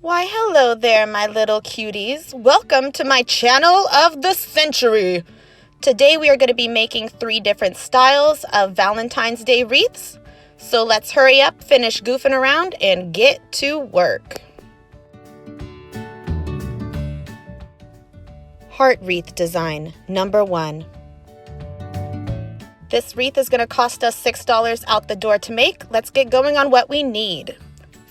Why, hello there, my little cuties. Welcome to my channel of the century. Today we are going to be making 3 different styles of Valentine's Day wreaths. So let's hurry up, finish goofing around, and get to work. Heart wreath design, number 1. This wreath is going to cost us $6 out the door to make. Let's get going on what we need.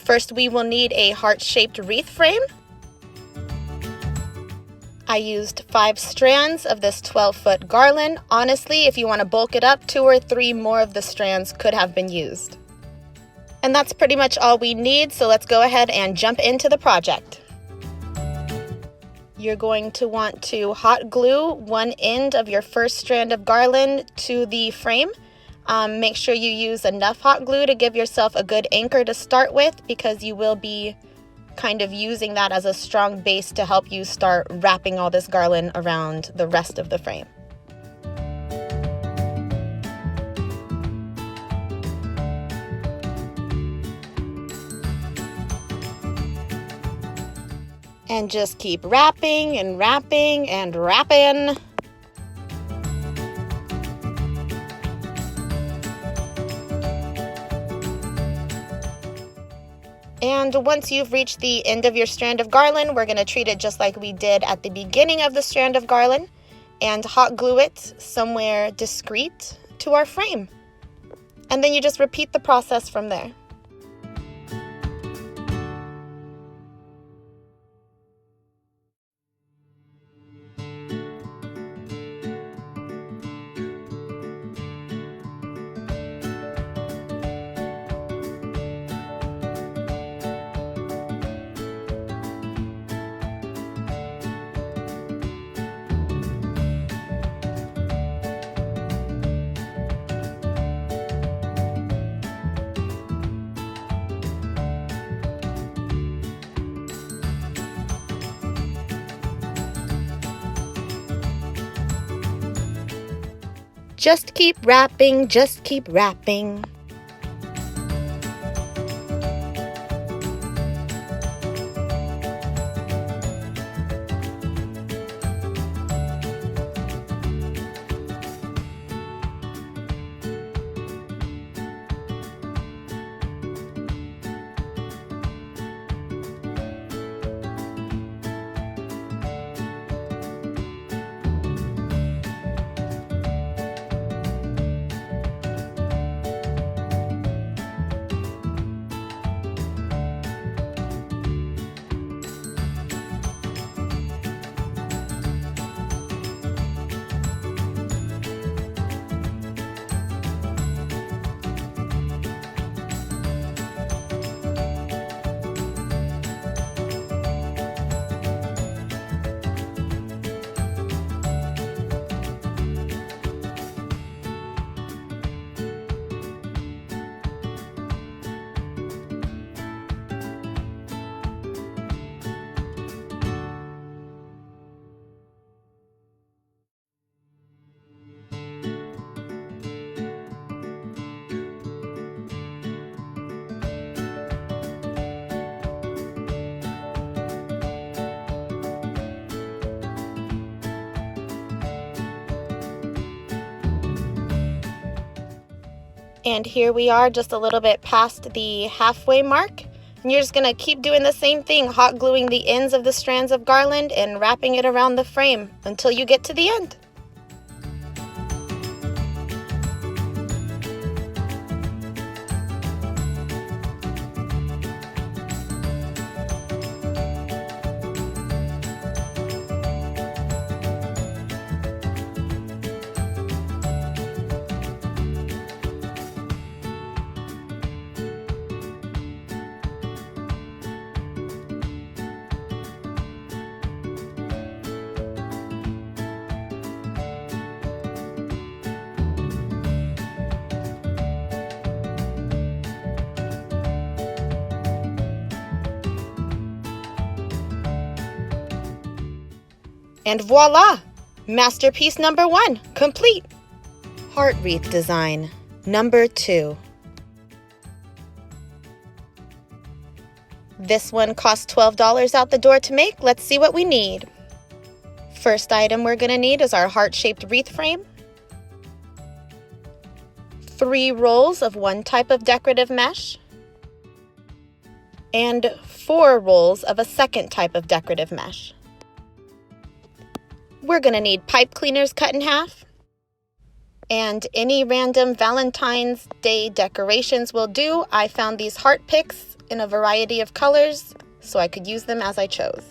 First, we will need a heart-shaped wreath frame. I used 5 strands of this 12-foot garland. Honestly, if you want to bulk it up, 2 or 3 more of the strands could have been used. And that's pretty much all we need, so let's go ahead and jump into the project. You're going to want to hot glue one end of your first strand of garland to the frame. Make sure you use enough hot glue to give yourself a good anchor to start with, because you will be kind of using that as a strong base to help you start wrapping all this garland around the rest of the frame. And just keep wrapping and wrapping and wrapping. And once you've reached the end of your strand of garland, we're going to treat it just like we did at the beginning of the strand of garland and hot glue it somewhere discreet to our frame. And then you just repeat the process from there. Just keep wrapping, just keep wrapping. And here we are, just a little bit past the halfway mark. And you're just going to keep doing the same thing, hot gluing the ends of the strands of garland and wrapping it around the frame until you get to the end. And voila! Masterpiece number 1, complete! Heart wreath design, number 2. This one costs $12 out the door to make. Let's see what we need. First item we're going to need is our heart-shaped wreath frame, 3 rolls of one type of decorative mesh, and 4 rolls of a second type of decorative mesh. We're going to need pipe cleaners cut in half, and any random Valentine's Day decorations will do. I found these heart picks in a variety of colors, so I could use them as I chose.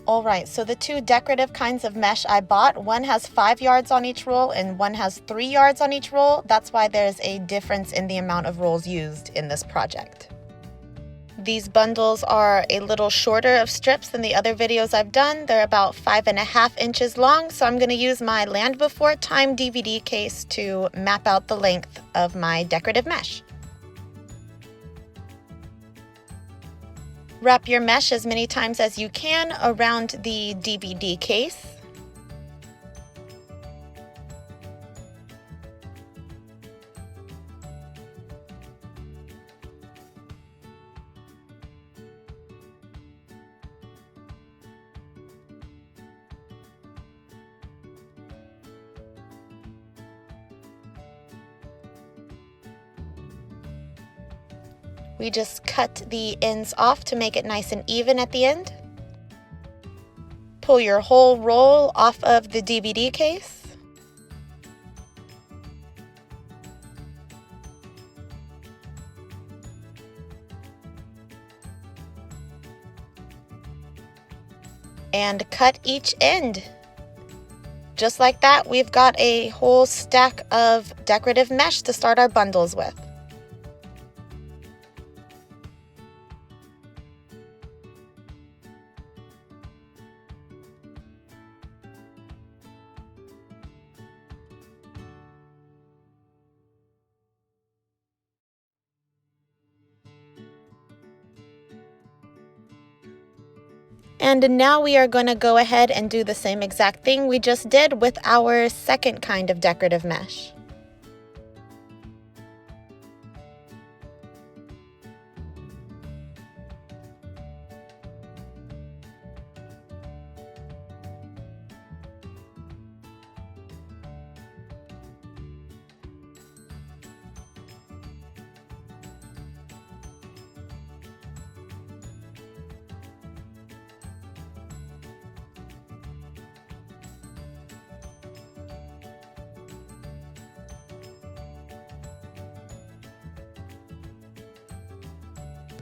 Alright, so the 2 decorative kinds of mesh I bought, one has 5 yards on each roll and one has 3 yards on each roll. That's why there's a difference in the amount of rolls used in this project. These bundles are a little shorter of strips than the other videos I've done. They're about 5.5 inches long, so I'm going to use my Land Before Time DVD case to map out the length of my decorative mesh. Wrap your mesh as many times as you can around the DVD case. We just cut the ends off to make it nice and even at the end. Pull your whole roll off of the DVD case. And cut each end. Just like that, we've got a whole stack of decorative mesh to start our bundles with. And now we are going to go ahead and do the same exact thing we just did with our second kind of decorative mesh.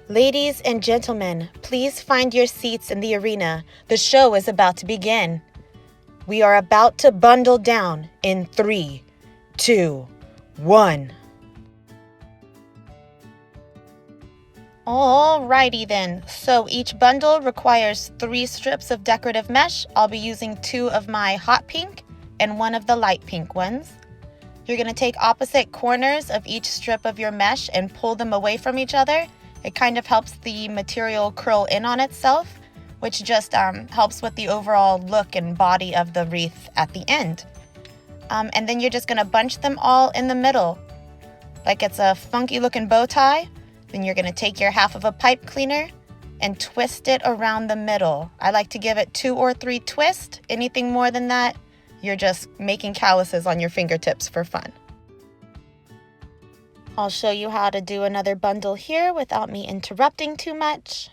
Ladies and gentlemen, please find your seats in the arena. The show is about to begin. We are about to bundle down in 3, 2, 1. Alrighty then, so each bundle requires 3 strips of decorative mesh. I'll be using 2 of my hot pink and 1 of the light pink ones. You're going to take opposite corners of each strip of your mesh and pull them away from each other. It kind of helps the material curl in on itself, which just helps with the overall look and body of the wreath at the end. And then you're just going to bunch them all in the middle, like it's a funky looking bow tie. Then you're going to take your half of a pipe cleaner and twist it around the middle. I like to give it 2 or 3 twists. Anything more than that, you're just making calluses on your fingertips for fun. I'll show you how to do another bundle here without me interrupting too much.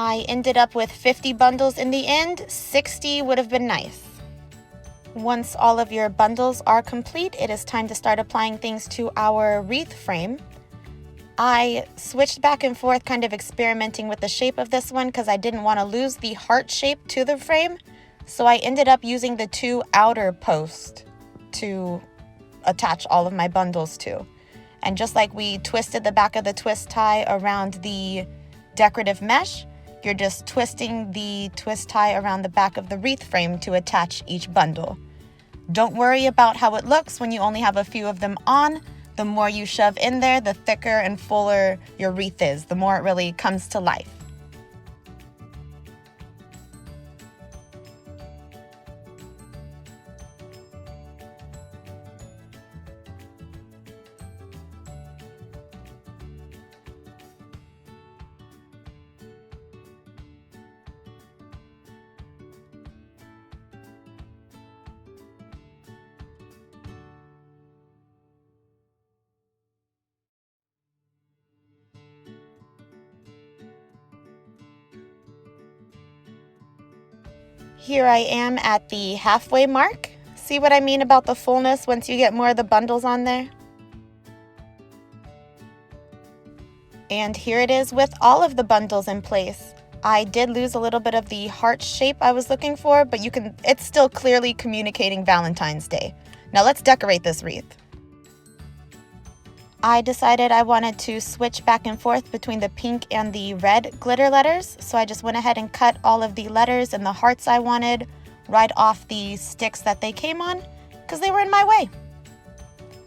I ended up with 50 bundles in the end. 60 would have been nice. Once all of your bundles are complete, it is time to start applying things to our wreath frame. I switched back and forth, kind of experimenting with the shape of this one because I didn't want to lose the heart shape to the frame. So I ended up using the 2 outer posts to attach all of my bundles to. And just like we twisted the back of the twist tie around the decorative mesh, you're just twisting the twist tie around the back of the wreath frame to attach each bundle. Don't worry about how it looks when you only have a few of them on. The more you shove in there, the thicker and fuller your wreath is, the more it really comes to life. Here I am at the halfway mark. See what I mean about the fullness once you get more of the bundles on there? And here it is with all of the bundles in place. I did lose a little bit of the heart shape I was looking for, but it's still clearly communicating Valentine's Day. Now let's decorate this wreath. I decided I wanted to switch back and forth between the pink and the red glitter letters, so I just went ahead and cut all of the letters and the hearts I wanted right off the sticks that they came on, because they were in my way.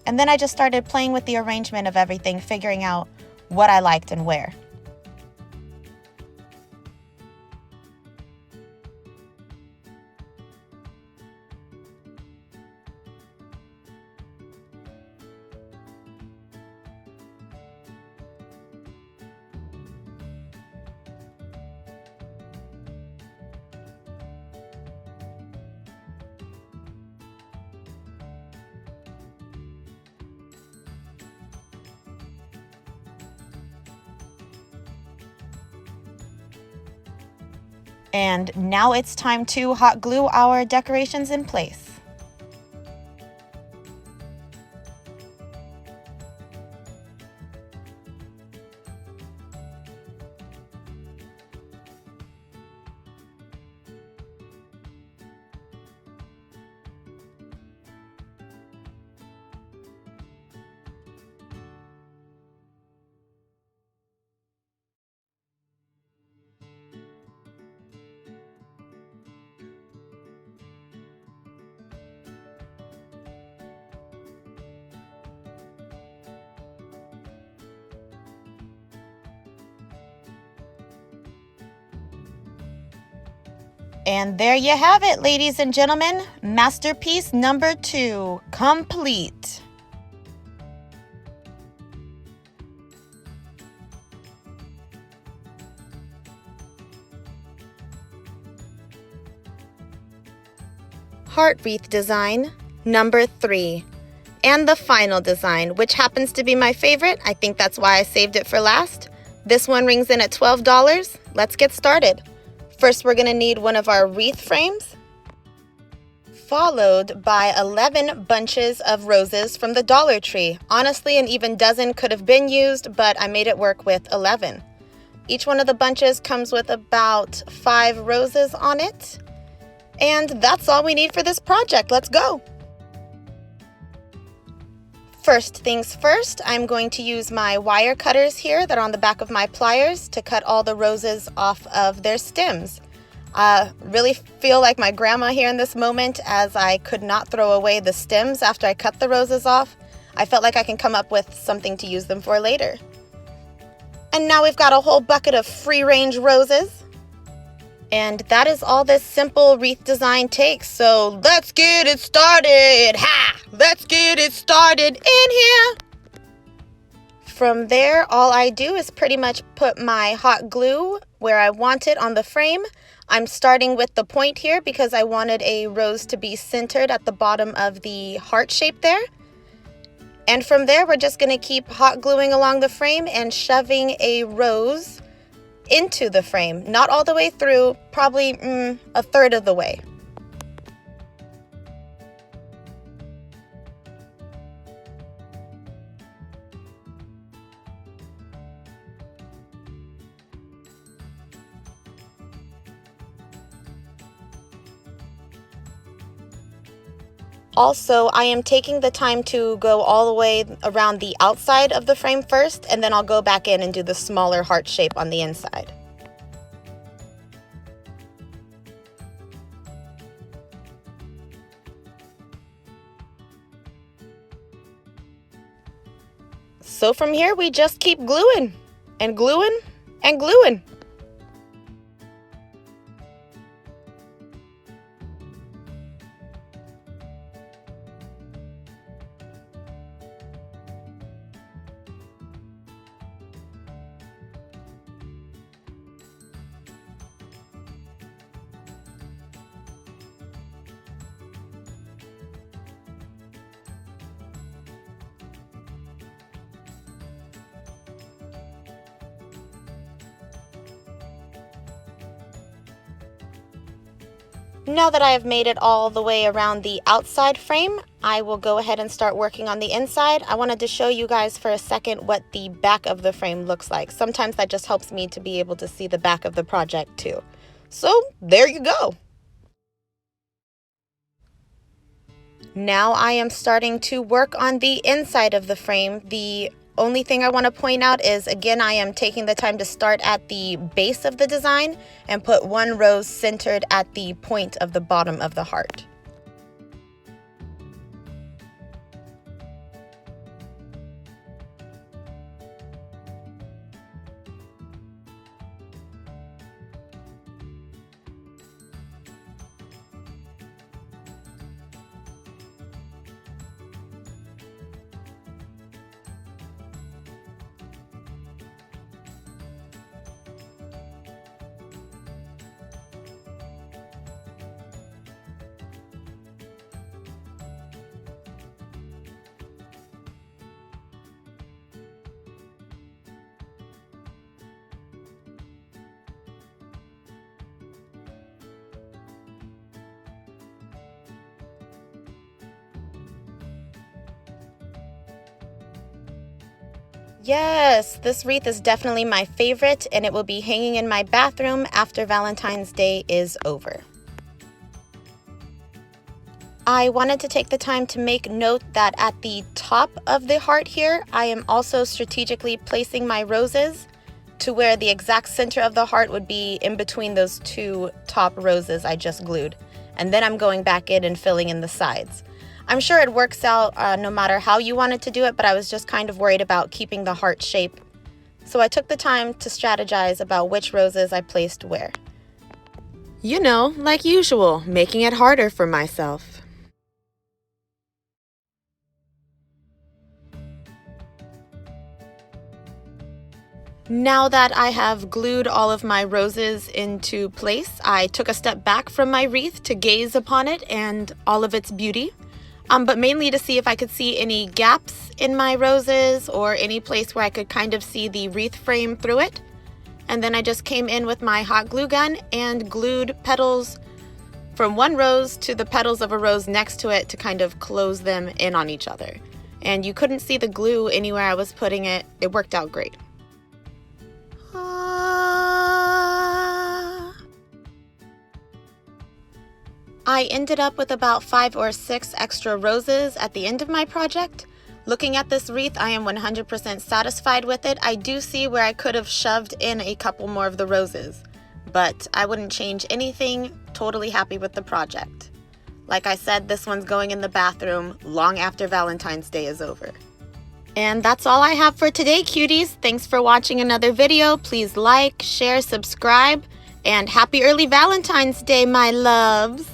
And then I just started playing with the arrangement of everything, figuring out what I liked and where. And now it's time to hot glue our decorations in place. And there you have it, ladies and gentlemen. Masterpiece number 2, complete. Heart wreath design number 3. And the final design, which happens to be my favorite. I think that's why I saved it for last. This one rings in at $12. Let's get started. First, we're going to need one of our wreath frames, followed by 11 bunches of roses from the DollarTree. Honestly, an even dozen could have been used, but I made it work with 11. Each one of the bunches comes with about 5 roses on it. And that's all we need for this project. Let's go. First things first, I'm going to use my wire cutters here that are on the back of my pliers to cut all the roses off of their stems. Really feel like my grandma here in this moment, as I could not throw away the stems after I cut the roses off. I felt like I can come up with something to use them for later. And now we've got a whole bucket of free-range roses. And that is all this simple wreath design takes. So let's get it started. Ha! Let's get it started in here. From there, all I do is pretty much put my hot glue where I want it on the frame. I'm starting with the point here because I wanted a rose to be centered at the bottom of the heart shape there. And from there, we're just going to keep hot gluing along the frame and shoving a rose into the frame. Not all the way through, probably a third of the way. Also, I am taking the time to go all the way around the outside of the frame first, and then I'll go back in and do the smaller heart shape on the inside. So from here, we just keep gluing and gluing and gluing. Now that I have made it all the way around the outside frame, I will go ahead and start working on the inside. I wanted to show you guys for a second what the back of the frame looks like. Sometimes that just helps me to be able to see the back of the project too. So there you go. Now I am starting to work on the inside of the frame. The only thing I want to point out is, again, I am taking the time to start at the base of the design and put one rose centered at the point of the bottom of the heart. Yes, this wreath is definitely my favorite, and it will be hanging in my bathroom after Valentine's Day is over. I wanted to take the time to make note that at the top of the heart here, I am also strategically placing my roses to where the exact center of the heart would be in between those two top roses I just glued. And then I'm going back in and filling in the sides. I'm sure it works out no matter how you wanted to do it, but I was just kind of worried about keeping the heart shape. So I took the time to strategize about which roses I placed where. You know, like usual, making it harder for myself. Now that I have glued all of my roses into place, I took a step back from my wreath to gaze upon it and all of its beauty, but mainly to see if I could see any gaps in my roses or any place where I could kind of see the wreath frame through it. And then I just came in with my hot glue gun and glued petals from one rose to the petals of a rose next to it to kind of close them in on each other. And you couldn't see the glue anywhere I was putting it. It worked out great. I ended up with about 5 or 6 extra roses at the end of my project. Looking at this wreath, I am 100% satisfied with it. I do see where I could have shoved in a couple more of the roses, but I wouldn't change anything. Totally happy with the project. Like I said, this one's going in the bathroom long after Valentine's Day is over. And that's all I have for today, cuties. Thanks for watching another video. Please like, share, subscribe, and happy early Valentine's Day, my loves.